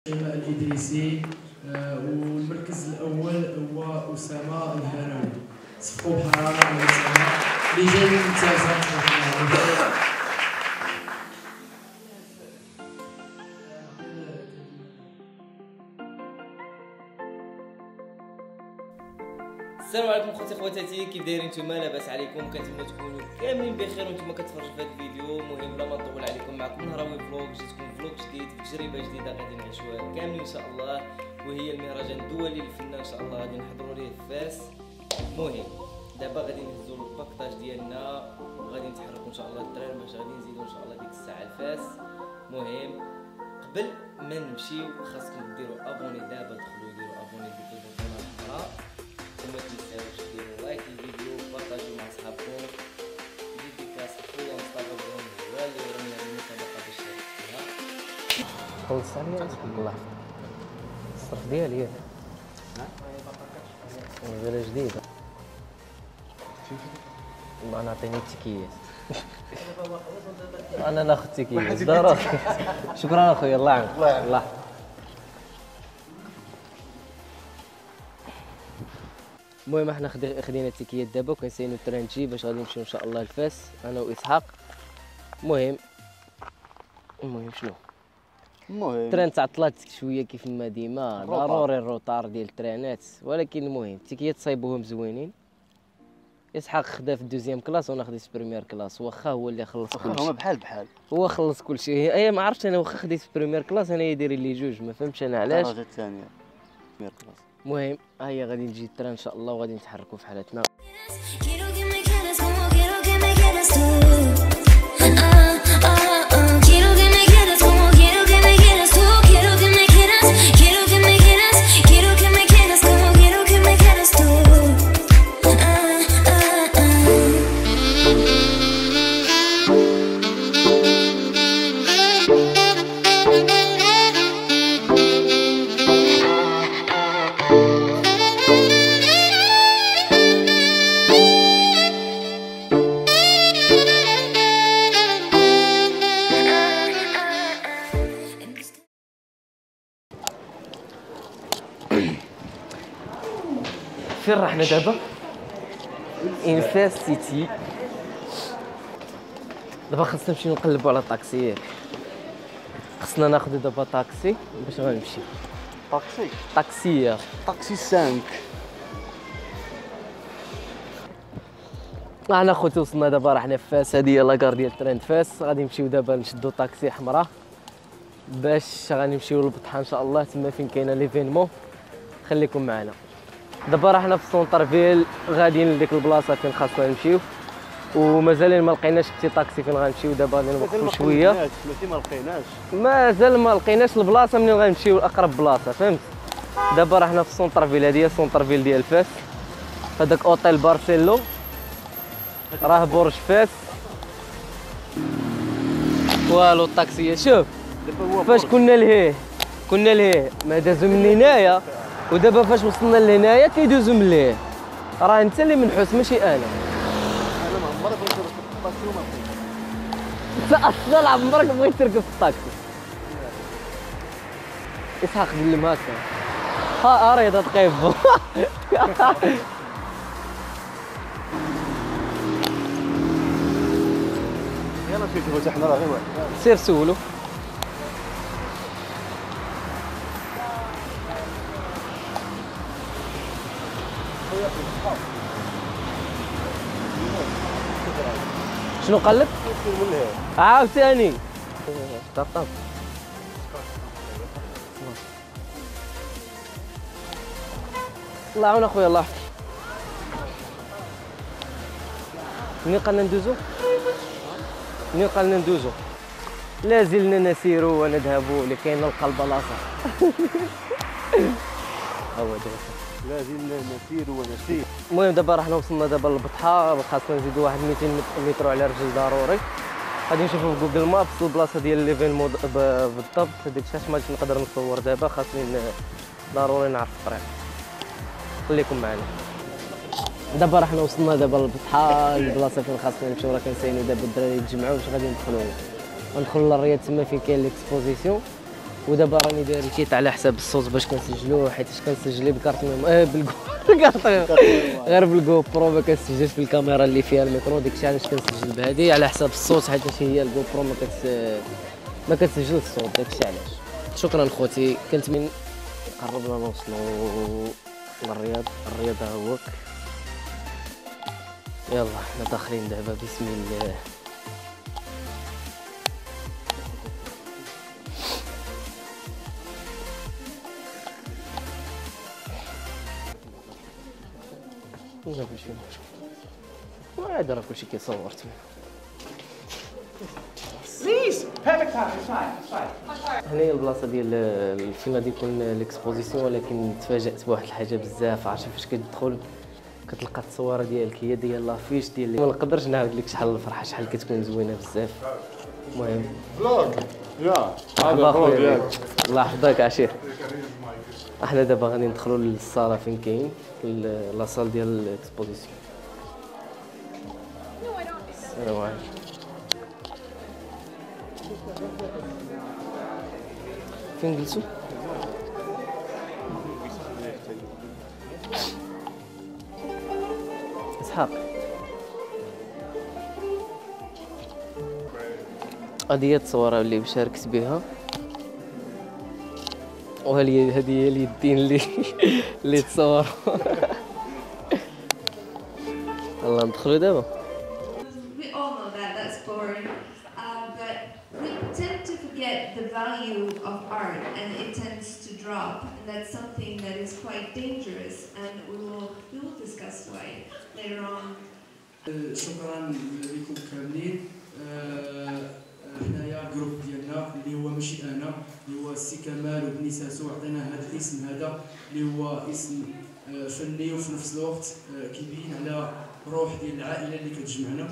شيماء الإدريسي. والمركز الأول هو أسامة الهروي. صفقوا بحرارة مع أسامة اللي جاي من التاسع. السلام عليكم خوتي خواتاتي، كيف دايرين نتوما؟ لاباس عليكم؟ كنتمنى تكونوا كاملين بخير وانتم كتفرجوا في هذا الفيديو. المهم بلا ما نطول عليكم، معكم نهراوي فلوق، جيتكم فلوق جديد في تجربه جديده غادي نعيشوها كاملين ان شاء الله، وهي المهرجان الدولي للفنان ان شاء الله غادي نحضروا ليه في فاس. المهم دابا غادي نهزوا الباكطاج ديالنا وغادي نتحركوا ان شاء الله الدراري باش غادي نزيدوا ان شاء الله ديك الساعه لفاس. المهم قبل ما نمشيو خاصكم ديروا ابوني دابا، دخلوا ديروا ابوني ديك البوطونه الحمراء وما تنساوش ديروا لايك للفيديو وبارطاجيو مع صحابكم. ديديكاس خويا مصطفى بن هو اللي وراني هذه المسابقه باش شارك فيها. خلص عليا الله الصرف ديالي غير جديده ما نعطيني التيكيات. انا ناخذ تيكيات ضروري. شكرا اخويا، الله يعاونك. الله المهم احنا خدينا التيكيات دابا وكنساينو الترانجي باش غادي نمشيو ان شاء الله لفاس انا واسحاق. المهم شنو التران تعطلات شويه كيف ما ديما، ضروري الروطار ديال الترانات، ولكن المهم التيكيات صايبوهم زوينين. اسحاق خدا في دوزيام كلاس وانا خديت في بريمير كلاس، واخا هو اللي خلص كلشي. هما بحال هو خلص كلشي. اي ما عرفتش انا، واخا خديت في بريمير كلاس انا يدير لي جوج، ما فهمتش انا علاش. الدرجه الثانيه بريمير كلاس. المهم ها هي غادي نجي التران ان شاء الله وغادي نتحركوا في حالتنا. فين رحنا دابا؟ انفاس سيتي. دابا خاصنا نمشيو نقلبوا على طاكسي، خاصنا ناخذ دابا طاكسي باش غنمشي. طاكسي 5. انا خوتي وصلنا دابا، رحنا في فاس. هذه هي لاكار ديال تران فاس. غادي نمشيو دابا نشدو طاكسي حمراء باش غنمشيو للبطحه ان شاء الله، تما فين كاينه ليفينمون. خليكم معنا. دابا راحنا في السونتر فيل، غاديين لديك البلاصه فين خاصنا نمشيو، ومازال ما لقيناش حتى طاكسي فين غنمشيو. دابا غادي نوقفوا شويه، مازال ما لقيناش البلاصه منين غنمشيو لاقرب بلاصه، فهمت؟ دابا راحنا في السونتر فيل. هذه هي السونتر فيل ديال فاس. هذاك اوتيل بارسيلو راه برج فاس. والو الطاكسيه شوف فاش كنا لهيه ما دازو من هنايا، ودابا فاش وصلنا لهنايا كيدوزو من لهيه. راه انت اللي منحوس ماشي انا. ما عمرك بغيت تركب في الطاكسي وما بغيتش. انت اصلا عمرك بغيت تركب في الطاكسي. اسحاق قلم هكا ها اريد تقيبو. يلا شوفوا حنا راه غير واحد، سير سولو. شنو قال لك؟ عاوتاني طاب. الله يعاون اخويا، الله يحفظك. منين قالنا ندوزو؟ لا زلنا نسير ونذهب لكي نلقى البلاصه. هو دابا لا زلنا نسير ونسير. المهم دابا راحنا وصلنا دابا للبطحه، خاصنا نزيدو واحد 200 متر على رجل ضروري. غادي نشوفو في جوجل مابس البلاصه ديال ليفينمون بالضبط. هذيك الشاش ما نقدر نصور دابا، خاصني ضروري نعرف الطريق. خليكم معنا. دابا راحنا وصلنا دابا للبطحه، البلاصه فين خاصنا نمشيو. راه كنساينو دابا الدراري يتجمعوا باش غادي ندخلوا للرياض تما فين كاين ليكسبوزيسيون، ودابا راني داير الكيت على حساب الصوت باش كنسجلوه، حيت كنسجل بكارت غير بالجو برو، ما كنسجلش في الكاميرا اللي فيها الميكرو، داكشي علاش كنسجل بهذه على حساب الصوت، حيت هي الجو برو ما كتسجل الصوت، داكشي علاش. شكرا خوتي، كنت من قربنا نوصلوا للرياض. الرياض ها هو، يلا حنا داخلين دابا بسم الله. لا كلشي وعاد راه كلشي كيصور تما. هنا هي البلاصه ديال فين غادي يكون ليكسبوزيسيون، ولكن تفاجأت بواحد الحاجه بزاف. عرفتي فاش كتدخل كتلقى التصويره ديالك هي ديال لافيش ديال، ما نقدرش نعاود لك شحال الفرحه، شحال كتكون زوينه بزاف. المهم فلوق يا هذا فلوق ديالك، الله يحفظك عشير. احنا دابا غادي ندخلوا للصاله فين كاين لاصال ديال الاكسبوزيسيون. السلام عليكم. فين جلسوا؟ اسحاق، هذه هي التصويره اللي شاركت بها، وهذه هي اليدين اللي تصوروا. يلا ندخلوا دابا. We all know that that's boring, but we tend to forget the value of art, and it tends to drop, and that's something that is quite dangerous, and we will discuss why later on. شكرا لكم كاملين. حنايا جروب ديالنا اللي هو ماشي انا، اللي هو السي كمال وبني ساسو، عطينا هذا الاسم هذا اللي هو اسم فني وفي نفس الوقت كيبين على روح ديال العائله اللي كتجمعنا،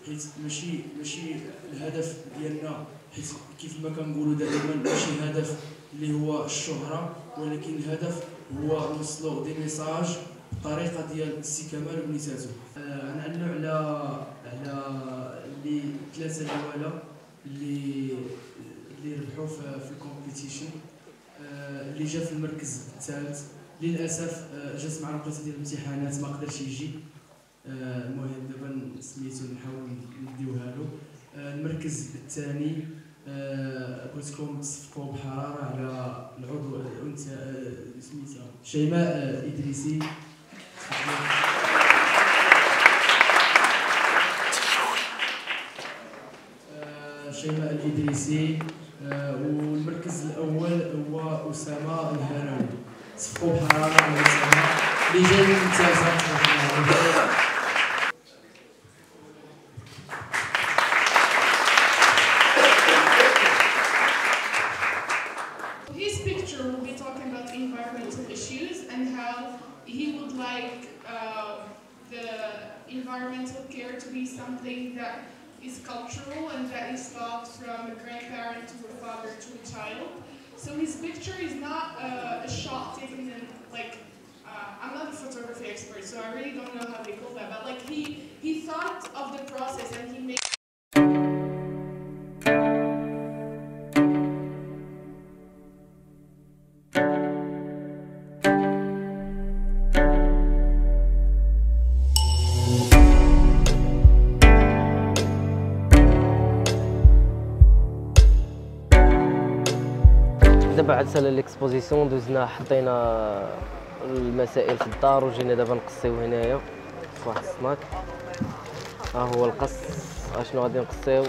حيت ماشي الهدف ديالنا، حيت كيف ما كنقولوا دائما ماشي هدف اللي هو الشهره، ولكن الهدف هو نوصلوا دي ميساج بالطريقه ديال السي كمال وبني ساسو. غنعنوا على اللي ثلاثه دواله اللي ربحوا في الكومبيتيشن، اللي جا في المركز الثالث. للاسف جات مع الوقيته ديال الامتحانات ما قدرش يجي، المهم دابا سميتو نحاول نديوها له. المركز الثاني بغيتكم تصفقوا بحراره على العضو سميتها شيماء إدريسي. شيماء الإدريسي. والمركز الأول هو أسامة الهراوي. صفقوا بحرارة على أسامة اللي جاي من التاسع. His picture will be talking about environmental issues and how he would like the environmental care to be something that is cultural and that is taught from a grandparent to a father to a child. So his picture is not a shot taken in, like, I'm not a photography expert, so I really don't know how they call that, but like he thought of the process and he made. دابا عاد سالا ليكسبوزيسيون دوزنا، حطينا المسائل في الدار وجينا دابا نقصيو هنايا في واحد السناك. ها هو القص، اشنو غادي نقصيو؟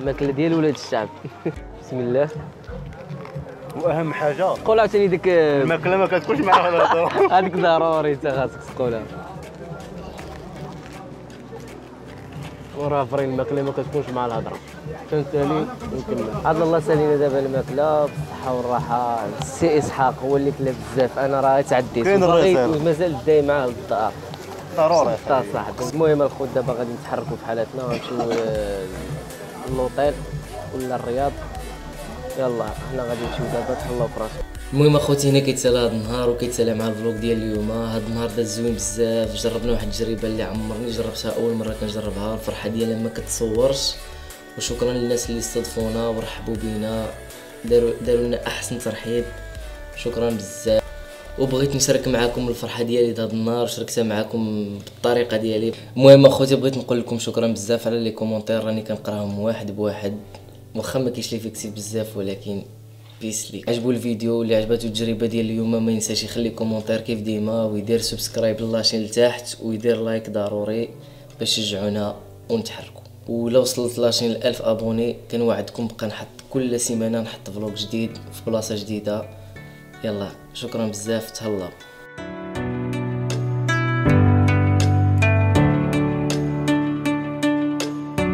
الماكله ديال ولاد الشعب. بسم الله. واهم حاجه قول عاوتاني ديك الماكله ما كتكونش معها الهضره. هذيك ضروري انت خاصك تقولها. وراه فرين الماكله ما كتكونش مع الهضره، فهمتني؟ نكمل. عاد الله سالينا دابا الماكله بالصحه والراحه. السي اسحاق هو اللي كلا بزاف، انا راه تعديت ومازال داي معاه للدار ضروري صاحبي. المهم الخوت دابا غادي نتحركوا في حالاتنا ونمشيو للوطيل ولا الرياض. يلا حنا غادي نمشيو دابا، تهلاو فراسكم. المهم اخوتي، هنا كيتسالى هذا النهار وكيتسالى مع الفلوق ديال اليوم. هذا النهار داز زوين بزاف، جربنا واحد التجربه اللي عمرني جربتها، اول مره كنجربها. الفرحه ديالها ما كتصورش. وشكرا للناس اللي استضفونا ورحبوا بينا داروا لنا احسن ترحيب، شكرا بزاف. وبغيت نشارك معكم الفرحه ديالي هذا النهار، شاركتها معكم بالطريقه ديالي. المهم اخوتي بغيت نقول لكم شكرا بزاف على لي كومونتير، راني كنقراهم واحد بواحد، واخا ما كاينش لي فيكسي بزاف، ولكن بيس ليك عجبو الفيديو، اللي عجباتو التجربه ديال اليوم ما ينساش يخلي كومونتير كيف ديما، ويدير سبسكرايب للاشين لتحت، ويدير لايك ضروري باش تشجعونا ونتحركوا. ولا وصلت لاشين 1000 ابوني كنوعدكم بقى نحط كل سيمانه نحط فلوق جديد في بلاصه جديده. يلا شكرا بزاف، تهلاو.